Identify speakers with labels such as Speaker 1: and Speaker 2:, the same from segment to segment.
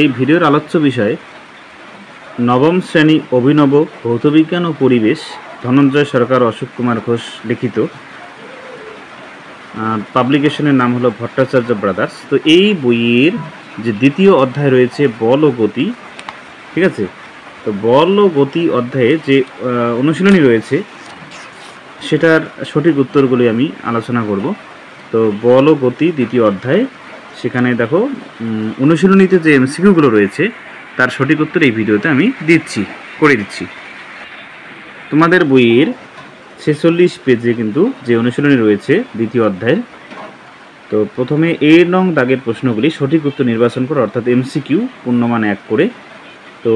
Speaker 1: এই ভিডিওর আলোচ্য বিষয় নবম শ্রেণী অভিনব ভৌতবিজ্ঞান ও পরিবেশ, ধনঞ্জয় সরকার, অশোক কুমার ঘোষ লিখিত। পাবলিকেশনের নাম হলো ভট্টাচার্য ব্রাদার্স। তো এই বইয়ের যে দ্বিতীয় অধ্যায় রয়েছে বল ও গতি, ঠিক আছে। তো বল ও গতি অধ্যায়ে যে অনুশীলনী রয়েছে সেটার সঠিক উত্তরগুলি আমি আলোচনা করব। তো বল ও গতি দ্বিতীয় অধ্যায়, সেখানে দেখো অনুশীলনীতে যে এমসিকিউগুলো রয়েছে তার সঠিক উত্তর এই ভিডিওতে আমি করে দিচ্ছি। তোমাদের বইয়ের 46 পেজে কিন্তু যে অনুশীলনী রয়েছে দ্বিতীয় অধ্যায়ের, তো প্রথমে এ নং দাগের প্রশ্নগুলি সঠিক উত্তর নির্বাচন করে, অর্থাৎ এমসিকিউ পূর্ণমান 1 করে। তো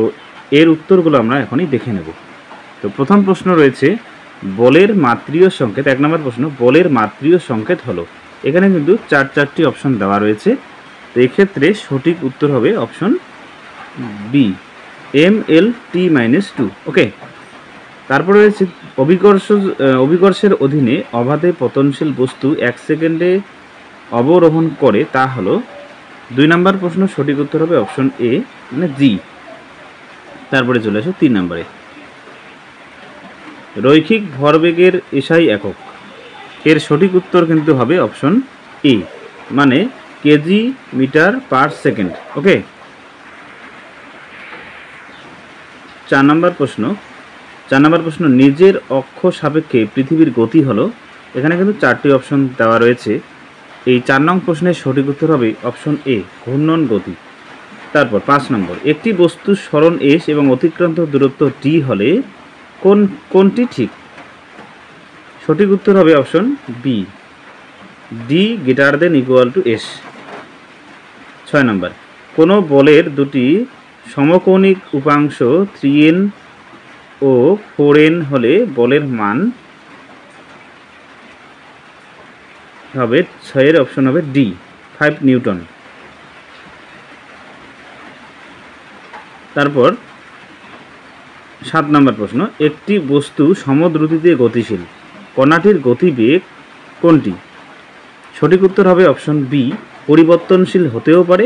Speaker 1: এর উত্তরগুলো আমরা এখনই দেখে নেব। তো প্রথম প্রশ্ন রয়েছে বলের মাত্রীয় সংকেত। 1 নম্বর প্রশ্ন, বলের মাত্রীয় সংকেত হলো। এখানে কিন্তু চারটি অপশন দেওয়া রয়েছে। তো এক্ষেত্রে সঠিক উত্তর হবে অপশন বি, mL/t-2। ওকে। তারপরে রয়েছে অভিকর্ষের অধীনে অবাধে পতনশীল বস্তু 1 সেকেন্ডে অবরোহণ করে, তা হলো। 2 নম্বর প্রশ্ন, সঠিক উত্তর হবে অপশন এ, মানে জি। তারপরে চলে আসো 3 নম্বরে, রৈখিক ভরবেগের এসআই একক। এর সঠিক উত্তর কিন্তু হবে অপশন এ, মানে কেজি মিটার পার সেকেন্ড। ওকে। 4 নম্বর প্রশ্ন, নিজের অক্ষ সাপেক্ষে পৃথিবীর গতি হলো। এখানে কিন্তু 4টি অপশন দেওয়া রয়েছে। এই 4 নং প্রশ্নের সঠিক উত্তর হবে অপশন এ, ঘূর্ণন গতি। তারপর 5 নম্বর, একটি বস্তুর সরণ এস এবং অতিক্রান্ত দূরত্ব টি হলে কোনটি ঠিক? সঠিক উত্তর হবে অপশন বি, ডি > s। 6 নম্বর, কোনো বলের দুটি সমকৌণিক উপাংশ 3n ও 4n হলে বলের মান হবে, 6 অপশন হবে ডি, 5 নিউটন। তারপর 7 নম্বর প্রশ্ন, একটি বস্তু সমদ্রুতিতে গতিশীল, কণাটির গতিবেগ কোনটি? সঠিক উত্তর হবে অপশন বি, পরিবর্তনশীল হতেও পারে,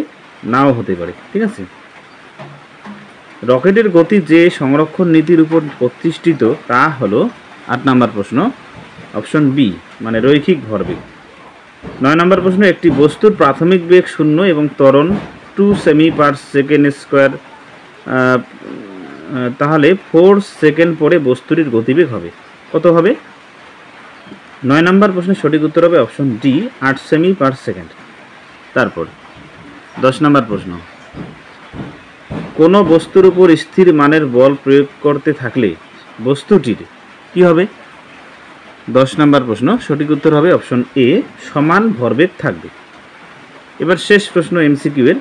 Speaker 1: নাও হতে পারে। ঠিক আছে। রকেটের গতি যে সংরক্ষণ নীতির উপর প্রতিষ্ঠিত তা হলো। 8 নম্বর প্রশ্ন, অপশন বি, মানে রৈখিক ভরবেগ। 9 নম্বর প্রশ্ন, একটি বস্তুর প্রাথমিক বেগ 0 এবং ত্বরণ 2 সেমি/সেকেন্ড², তাহলে 4 সেকেন্ড পরে বস্তুটির গতিবেগ হবে কত হবে? 9 নম্বর প্রশ্নের সঠিক উত্তর হবে অপশন ডি, 8 সেমি/সেকেন্ড। তারপর 10 নম্বর প্রশ্ন, কোনো বস্তুর উপর স্থির মানের বল প্রয়োগ করতে থাকলে বস্তুটির কি হবে? 10 নম্বর প্রশ্ন, সঠিক উত্তর হবে অপশন এ, সমান ভরবেগ থাকবে। এবার শেষ প্রশ্ন এমসিকিউ এর,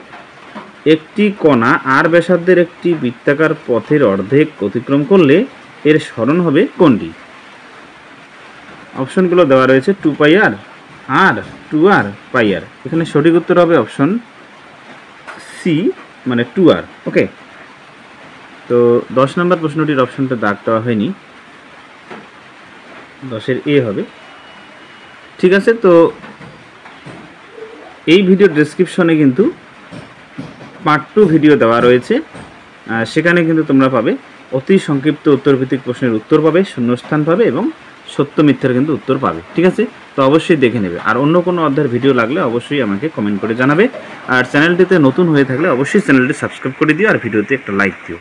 Speaker 1: একটি কণা আর ব্যাসার্ধের একটি বৃত্তাকার পথের অর্ধেক অতিক্রম করলে এর সরণ হবে কোনটি? অপশনগুলো দেওয়া রয়েছে 2πr আর 2r πr। এখানে সঠিক উত্তর হবে অপশন সি, মানে 2r। ওকে। তো 10 নম্বর প্রশ্নটির অপশনটা দাগ দেওয়া হয়নি, 10-এর এ হবে। ঠিক আছে। তো এই ভিডিওর ডেসক্রিপশনে কিন্তু পার্ট 2 ভিডিও দেওয়া রয়েছে, সেখানে কিন্তু তোমরা পাবে অতি সংক্ষিপ্ত উত্তরভিত্তিক প্রশ্নের উত্তর পাবে, শূন্যস্থান পাবে এবং সত্য মিথ্যার কিন্তু উত্তর পাবে। ঠিক আছে। তো অবশ্যই দেখে নেবে। আর অন্য কোনো অধ্যায়ের ভিডিও লাগলে অবশ্যই আমাকে কমেন্ট করে জানাবে। আর চ্যানেলটিতে নতুন হয়ে থাকলে অবশ্যই চ্যানেলটি সাবস্ক্রাইব করে দিও আর ভিডিওতে একটা লাইক দিও।